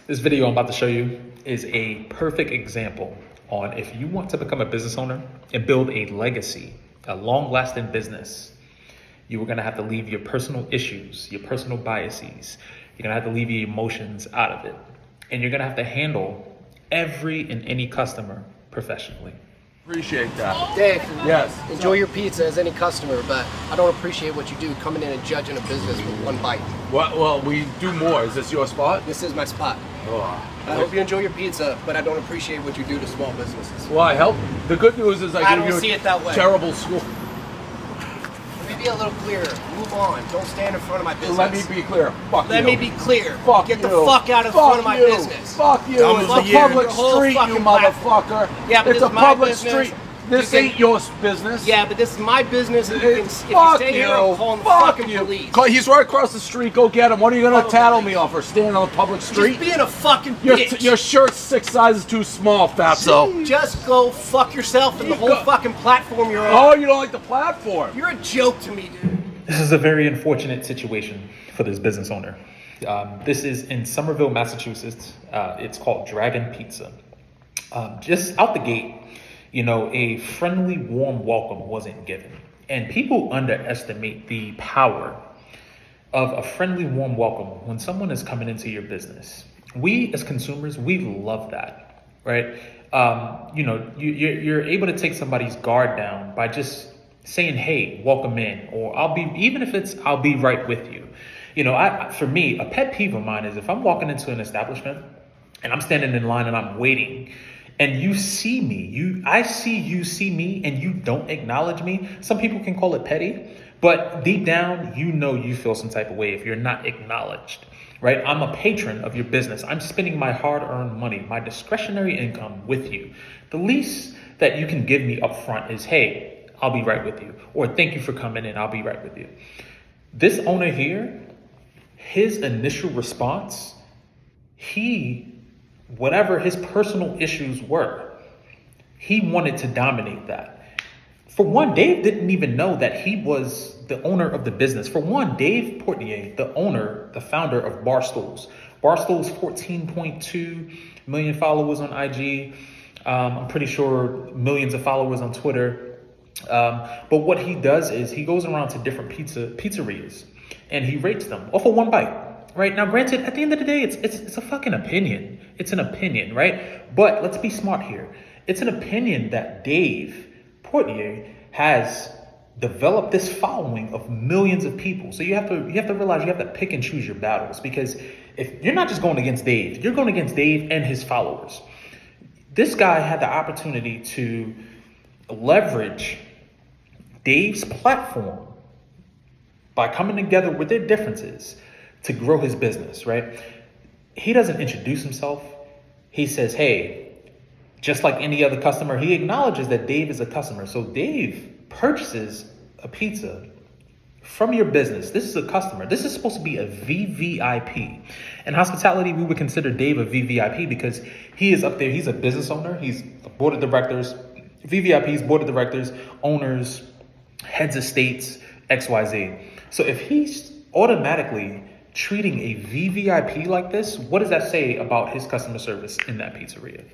This video I'm about to show you is a perfect example on if you want to become a business owner and build a legacy, a long-lasting business, you are gonna have to leave your personal issues, your personal biases. You're gonna have to leave your emotions out of it. And you're gonna have to handle every and any customer professionally. Appreciate that. Dave, Yes. enjoy your pizza as any customer, but I don't appreciate what you do coming in and judging a business with one bite. Well, we do more. Is this your spot? This is my spot. Oh. I hope you enjoy your pizza, but I don't appreciate what you do to small businesses. Well, I help. The good news is I don't give see you it that way. terrible school. Let me be a little clearer. Move on. Don't stand in front of my business. Let me be clear. Fuck you. Let me be clear. Fuck Get you. the fuck out of Fuck front of my you. business. Fuck you. Dumb It's as a the year. public Your whole street, you fucking motherfucker. Yeah, but it's this a is my public business. street. This You can- ain't your business. Yeah, but this is my business. And if you Fuck stay here, you. I'm calling the Fuck fucking you. police. He's right across the street. Go get him. What are you gonna Call the tattle police. me off for standing on a public street? Just being a fucking Your bitch. shirt's 6 sizes too small, fatso. Just go fuck yourself and the whole go- fucking platform you're on. Oh, you don't like the platform? You're a joke to me, dude. This is a very unfortunate situation for this business owner. This is in Somerville, Massachusetts. It's called Dragon Pizza. Just out the gate, a friendly, warm welcome wasn't given. And people underestimate the power of a friendly, warm welcome when someone is coming into your business. We as consumers, we love that, right? You're able to take somebody's guard down by just saying, hey, welcome in, or I'll be right with you. For me, a pet peeve of mine is if I'm walking into an establishment and I'm standing in line and I'm waiting and you see me, I see you see me and you don't acknowledge me. Some people can call it petty, but deep down, you feel some type of way if you're not acknowledged, right? I'm a patron of your business. I'm spending my hard-earned money, my discretionary income with you. The least that you can give me up front is, hey, I'll be right with you. Or thank you for coming in, I'll be right with you. This owner here, his initial response, whatever his personal issues were, he wanted to dominate that. For one, Dave didn't even know that he was the owner of the business. For one, Dave Portnoy, the founder of Barstools. Barstools, 14.2 million followers on IG. I'm pretty sure millions of followers on Twitter. But what he does is he goes around to different pizzerias and he rates them off of one bite. Right now, granted, at the end of the day, it's a fucking opinion. It's an opinion, right? But let's be smart here. It's an opinion that Dave Portnoy has developed this following of millions of people. So you have to realize you have to pick and choose your battles, because if you're not just going against Dave, you're going against Dave and his followers. This guy had the opportunity to leverage Dave's platform by coming together with their differences to grow his business, right? He doesn't introduce himself. He says, hey, just like any other customer, he acknowledges that Dave is a customer. So Dave purchases a pizza from your business. This is a customer. This is supposed to be a VVIP. In hospitality, we would consider Dave a VVIP because he is up there. He's a business owner. He's a board of directors, VVIPs, board of directors, owners, heads of states, XYZ. So if he's automatically treating a VVIP like this, what does that say about his customer service in that pizzeria?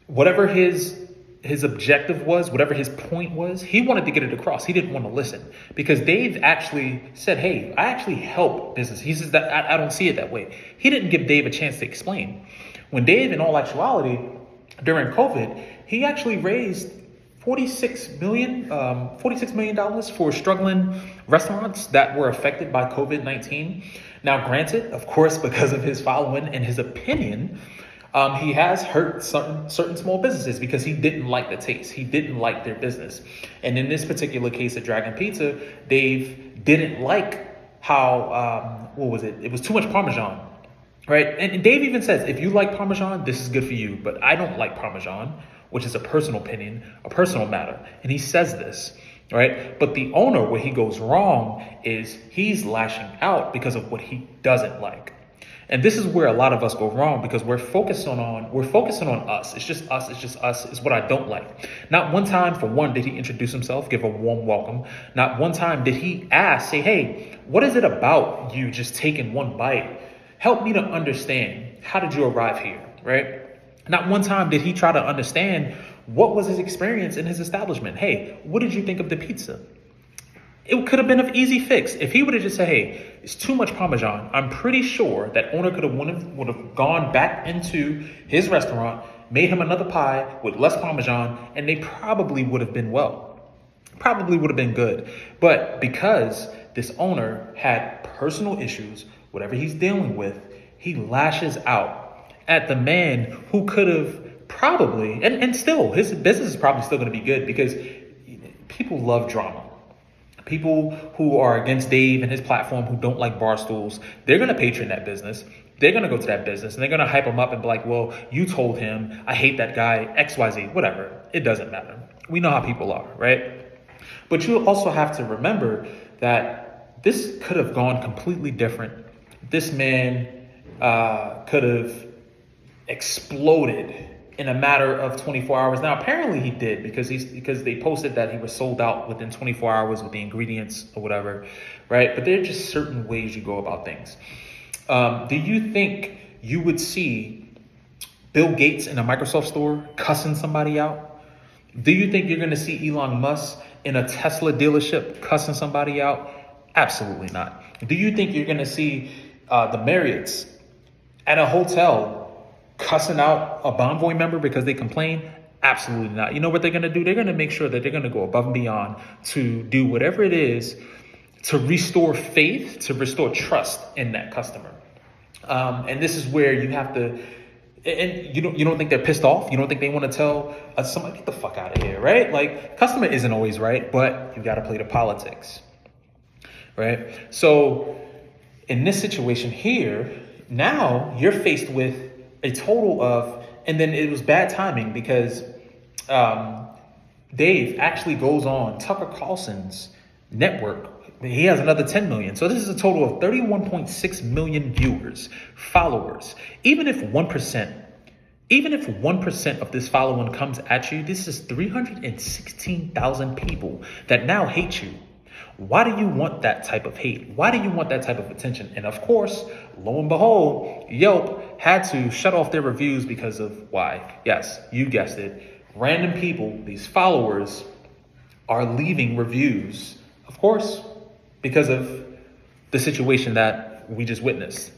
Whatever his objective was, whatever his point was, he wanted to get it across. He didn't want to listen because Dave actually said, hey, I actually help business. He says that I don't see it that way. He didn't give Dave a chance to explain. When Dave, in all actuality, during COVID, he actually raised $46 million for struggling restaurants that were affected by COVID-19. Now, granted, of course, because of his following and his opinion, he has hurt certain small businesses because he didn't like the taste. He didn't like their business. And in this particular case at Dragon Pizza, Dave didn't like how, it was too much Parmesan, right? And Dave even says, if you like Parmesan, this is good for you, but I don't like Parmesan, which is a personal opinion, a personal matter. And he says this, right? But the owner, where he goes wrong is he's lashing out because of what he doesn't like. And this is where a lot of us go wrong because we're focusing on us. It's just us. It's what I don't like. Not one time, for one, did he introduce himself, give a warm welcome. Not one time did he say, hey, what is it about you just taking one bite help me to understand, how did you arrive here, right? Not one time did he try to understand what was his experience in his establishment. Hey, what did you think of the pizza? It could have been an easy fix. If he would have just said, hey, it's too much Parmesan, I'm pretty sure that owner would have gone back into his restaurant, made him another pie with less Parmesan, and they probably would have been probably would have been good. But because this owner had personal issues, whatever he's dealing with, he lashes out at the man who could have probably, and still, his business is probably still going to be good because people love drama. People who are against Dave and his platform, who don't like Barstools, they're going to patron that business. They're going to go to that business and they're going to hype him up and be like, well, you told him, I hate that guy, XYZ, whatever. It doesn't matter. We know how people are, right? But you also have to remember that this could have gone completely different. This man could have exploded in a matter of 24 hours. Now, apparently he did because they posted that he was sold out within 24 hours with the ingredients or whatever, right? But there are just certain ways you go about things. Do you think you would see Bill Gates in a Microsoft store cussing somebody out? Do you think you're going to see Elon Musk in a Tesla dealership cussing somebody out? Absolutely not. Do you think you're going to see the Marriotts at a hotel cussing out a Bonvoy member because they complain? Absolutely not. You know what they're going to do? They're going to make sure that they're going to go above and beyond to do whatever it is to restore faith, to restore trust in that customer. And this is where you have to, and you don't think they're pissed off? You don't think they want to tell somebody, get the fuck out of here, right? Like, customer isn't always right, but you got to play the politics, right? So in this situation here, now you're faced with a total of, and then it was bad timing because Dave actually goes on Tucker Carlson's network. He has another 10 million. So this is a total of 31.6 million viewers, followers. Even if 1% of this following comes at you, this is 316,000 people that now hate you. Why do you want that type of hate? Why do you want that type of attention? And of course, lo and behold, Yelp had to shut off their reviews because of why? Yes, you guessed it. Random people, these followers, are leaving reviews, of course, because of the situation that we just witnessed.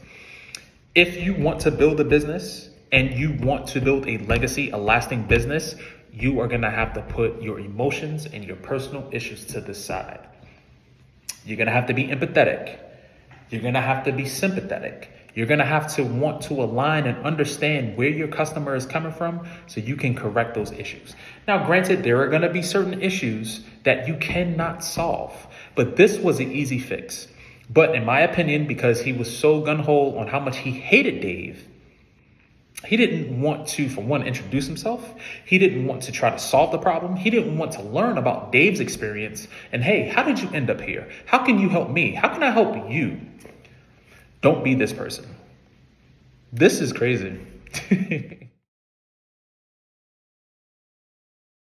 If you want to build a business and you want to build a legacy, a lasting business, you are going to have to put your emotions and your personal issues to the side. You're going to have to be empathetic. You're going to have to be sympathetic. You're going to have to want to align and understand where your customer is coming from so you can correct those issues. Now, granted, there are going to be certain issues that you cannot solve, but this was an easy fix. But in my opinion, because he was so gung-ho on how much he hated Dave, he didn't want to, for one, introduce himself. He didn't want to try to solve the problem. He didn't want to learn about Dave's experience. And hey, how did you end up here? How can you help me? How can I help you? Don't be this person. This is crazy.